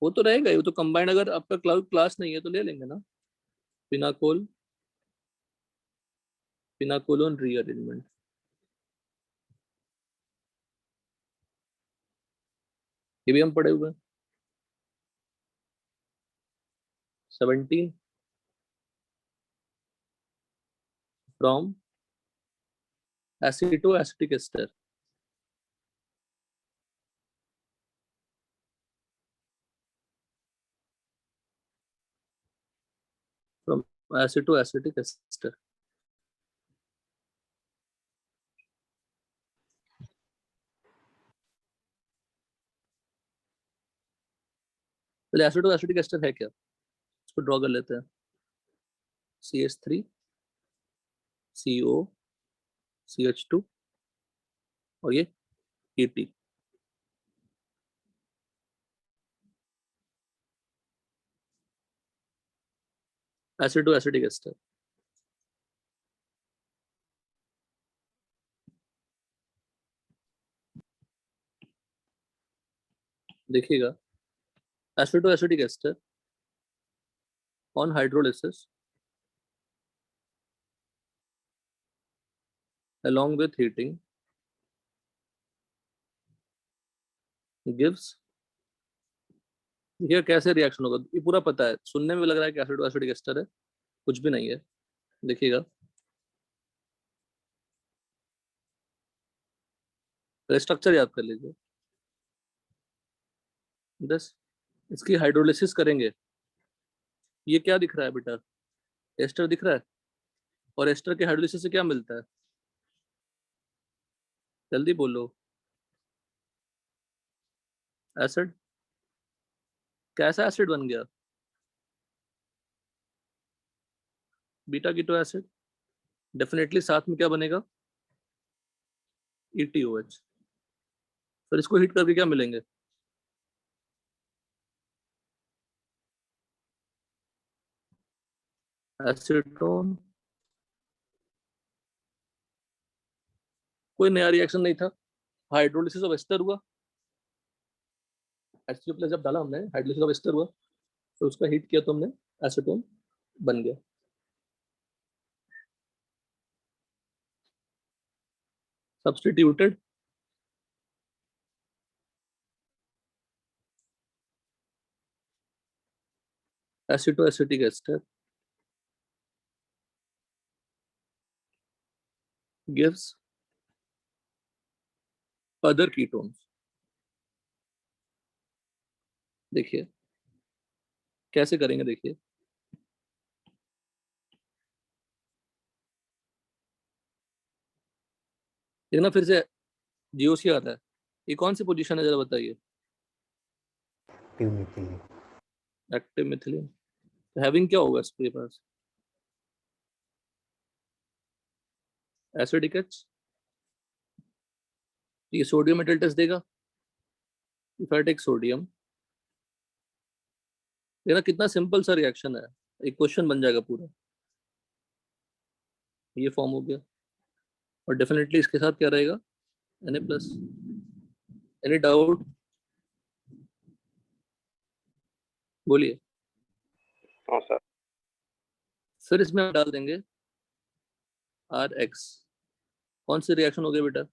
वो तो रहेगा ही, वो तो कंबाइंड। अगर आपका क्लास नहीं है तो ले लेंगे ना। पिनाकोल, पिनाकोलोन रीअरेंजमेंट, ये भी हम पढ़े हुए हैं। 17 from aceto acetic ester, from aceto acetic ester. पहले एसिटो एसिटिक एस्टर है क्या, इसको ड्रॉ कर लेते हैं। CH3 CO CH2 और ये ET। एसिडो acetic ester. देखिएगा, aceto acetic ester on hydrolysis along with heating gives, ये कैसे रिएक्शन होगा ये पूरा पता है, सुनने में लग रहा है कि एसिडो एसिडिक एस्टर है, कुछ भी नहीं है। देखिएगा, स्ट्रक्चर याद कर लीजिए। बस इसकी हाइड्रोलिसिस करेंगे। ये क्या दिख रहा है बेटा? एस्टर दिख रहा है। और एस्टर के हाइड्रोलिसिस से क्या मिलता है? जल्दी बोलो। एसिड। कैसा एसिड बन गया? Beta keto acid. डेफिनेटली साथ में क्या बनेगा? ETOH। फिर इसको हीट करके क्या मिलेंगे? एसीटोन। कोई नया रिएक्शन नहीं था, हाइड्रोलिसिस ऑफ एस्टर हुआ। HCl+ जब डाला हमने, हाइड्रोलिसिस ऑफ एस्टर हुआ, तो उसका हीट किया तो हमने एसीटोन बन गया। Substituted aceto acetic ester gives other ketones। देखिए कैसे करेंगे, देखिए देखना फिर से जीओसी आता है। ये कौन सी पोजीशन है जरा बताइए? Active methylene. Active methylene. तो हैविंग क्या होगा इसके पास? Acidic H. ये सोडियम मेटल टेस्ट देगा। इफ आई टेक सोडियम, देखना कितना सिंपल सा रिएक्शन है, एक क्वेश्चन बन जाएगा पूरा। ये फॉर्म हो गया, और डेफिनेटली इसके साथ क्या रहेगा? Na plus. Any doubt? बोलिए। हाँ सर। फिर इसमें हम डाल देंगे RX। कौन सी रिएक्शन हो गई बेटा?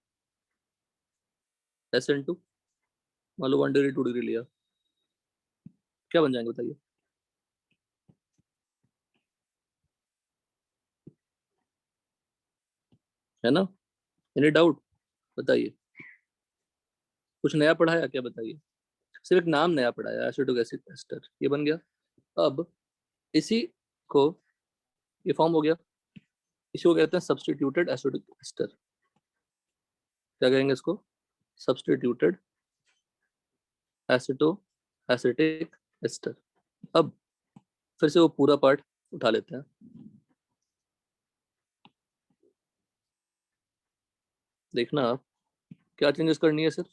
SN2। मान लो 1 डिग्री 2 डिग्री लिया, क्या बन जाएंगे बताइए? है ना? Any doubt? बताइए। कुछ नया पढ़ाया क्या? बताइए। सिर्फ एक नाम नया पढ़ाया, एसिटिक एसिड एस्टर, ये बन गया। अब इसी को, ये फॉर्म हो गया, इसी को कहते हैं सब्स्टिट्यूटेड एसिटिक एस्टर। क्या कहेंगे इसको? Substituted aceto acetic ester. अब फिर से वो पूरा पार्ट उठा लेते हैं। देखना आप क्या चेंजेस करनी है सिर्फ।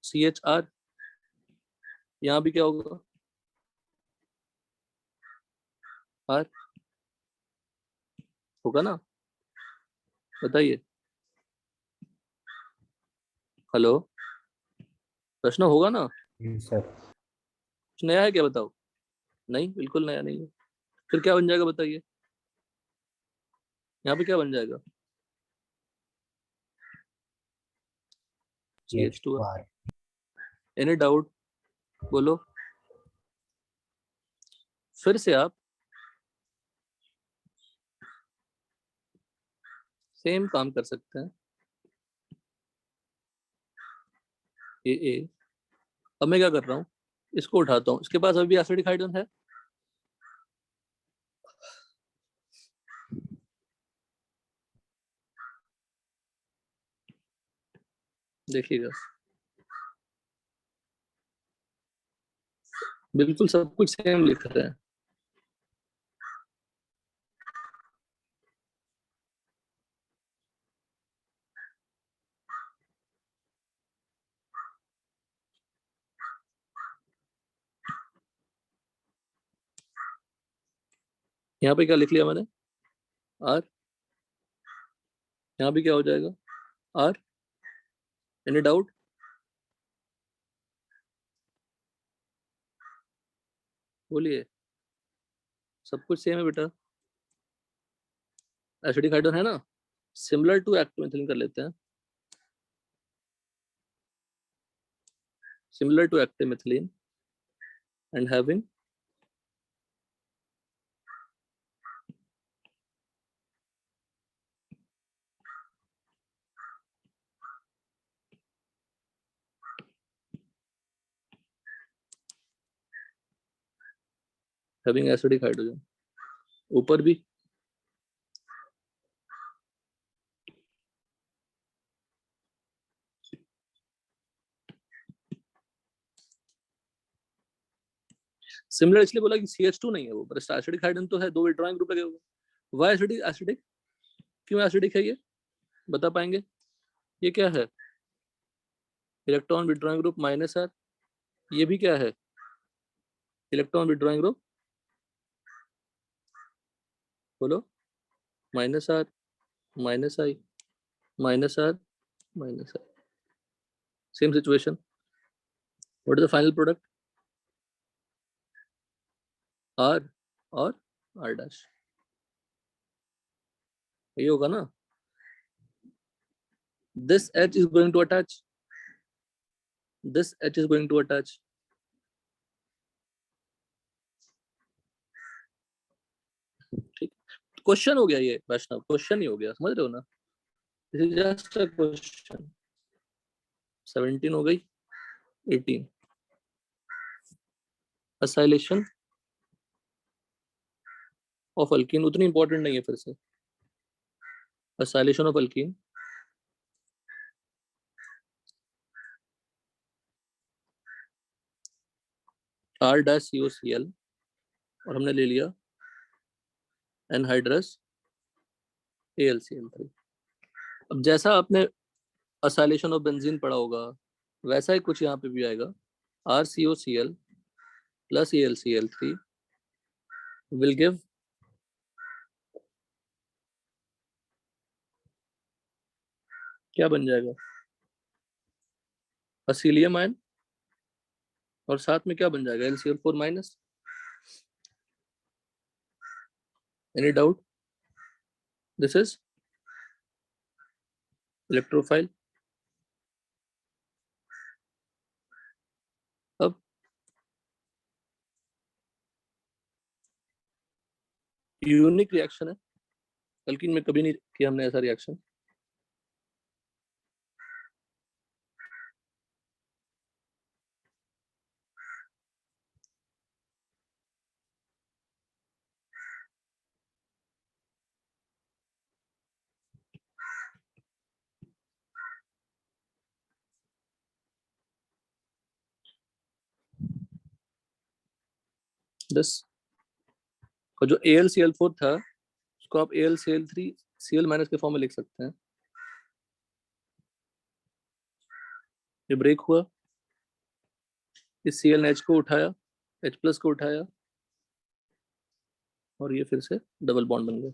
CHR, यहाँ भी क्या होगा? R होगा ना? बताइए। हेलो, प्रश्न होगा ना? सर। कुछ नया है क्या? बताओ। नहीं, बिल्कुल नया नहीं है। फिर क्या बन जाएगा बताइए? यहाँ पे क्या बन जाएगा? CH2R। Any doubt? बोलो। फिर से आप सेम काम कर सकते हैं। ए अब मैं क्या कर रहा हूँ, इसको उठाता हूँ, इसके पास अभी एसिडिक हाइड्रोजन है। देखिएगा, बिल्कुल सब कुछ सेम लिख रहे हैं। यहाँ पे क्या लिख लिया मैंने? R। यहाँ भी क्या हो जाएगा? R। Any doubt? बोलिए। सब कुछ सेम है बेटा। एसिडिक हाइड्रोजन है ना, सिमिलर टू एक्टिव मिथिलीन कर लेते हैं। Similar to active methylene and having acidic hydrogen. ऊपर भी सिमिलर इसलिए बोला कि CH2 नहीं है वो, पर एसिडिक हाइड्रोजन तो है, 2 विड्रॉइंग ग्रुप लगे हुए। Why acidic? एसिडिक क्यों एसिडिक है ये? बता पाएंगे? ये क्या है? Electron withdrawing group -R। ये भी क्या है? Electron withdrawing group. बोलो। -R -I -R -I। Same situation. What is the final product? R और R'। ये होगा ना? This H is going to attach. This H is going to attach. ठीक, क्वेश्चन हो गया ये वैष्णव, क्वेश्चन ही हो गया, समझ रहे हो ना? This is just a question. 17 हो गई, 18। असाइलेशन ऑफ अल्कीन उतनी इंपॉर्टेंट नहीं है फिर से। असाइलेशन ऑफ अल्कीन R-COCl और हमने ले लिया एनहाइड्रस AlCl3। अब जैसा आपने असाइलेशन ऑफ बेंजीन पढ़ा होगा वैसा ही कुछ यहाँ पे भी आएगा। RCOCl plus AlCl3 will give क्या बन जाएगा, असीलियम आयन, और साथ में क्या बन जाएगा, LCl4 minus. Any doubt? This is electrophile. अब यूनिक रिएक्शन है, अल्कीन में कभी नहीं किया हमने ऐसा रिएक्शन। दिस और जो AlCl4 था उसको आप AlCl3Cl माइनस के फॉर्म में लिख सकते हैं। ये ब्रेक हुआ, इस Cl ने H को उठाया, H प्लस को उठाया, और ये फिर से डबल बॉन्ड बन गया।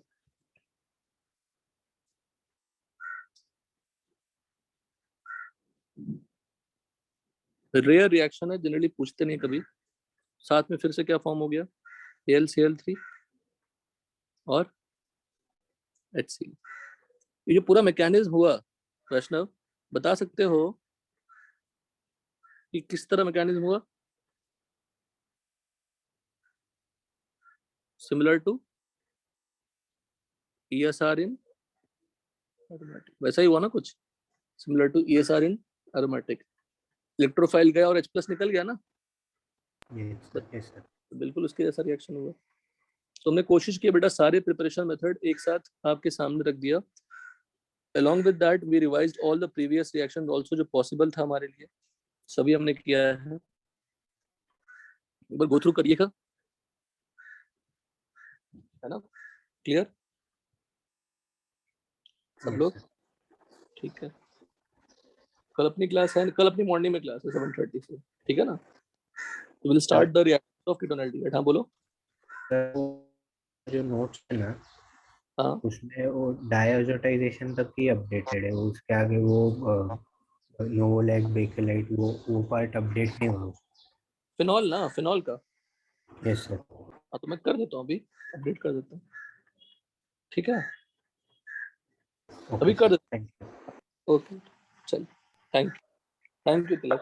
रेयर रिएक्शन है, जनरली पूछते नहीं कभी। साथ में फिर से क्या फॉर्म हो गया, AlCl3 और HCl। ये जो पूरा मैकेनिज्म हुआ वैष्णव, बता सकते हो कि किस तरह मैकेनिज्म हुआ? Similar to ESR in aromatic, वैसा ही हुआ ना कुछ, similar to ESR in aromatic. Electrophile गया और H प्लस निकल गया ना, यस सर। तो बिल्कुल उसके जैसा रिएक्शन हुआ। तो हमने कोशिश की बेटा सारे प्रिपरेशन मेथड एक साथ आपके सामने रख दिया। Along with that, we revised all the previous reactions also जो possible था हमारे लिए, सभी हमने किया है। एक बार गो थ्रू करिएगा, है ना, क्लियर सब लोग? ठीक है, कल अपनी क्लास है, कल अपनी मॉर्निंग में क्लास है 7:30 से, ठीक है ना। तो will start the reaction of ketone aldehyde. हाँ बोलो। जो नोट्स है ना, हाँ उसमें वो डायजोटाइजेशन तक ही अपडेटेड है, उसके आगे वो नोवोलैक बेकेलाइट वो पार्ट अपडेट नहीं हुआ। फिनॉल ना, फिनॉल का। Yes sir. हाँ तो मैं कर देता हूँ, अभी अपडेट कर देता हूँ, ठीक है, अभी कर देता हूँ। ओके चल, थैंक यू तिलक।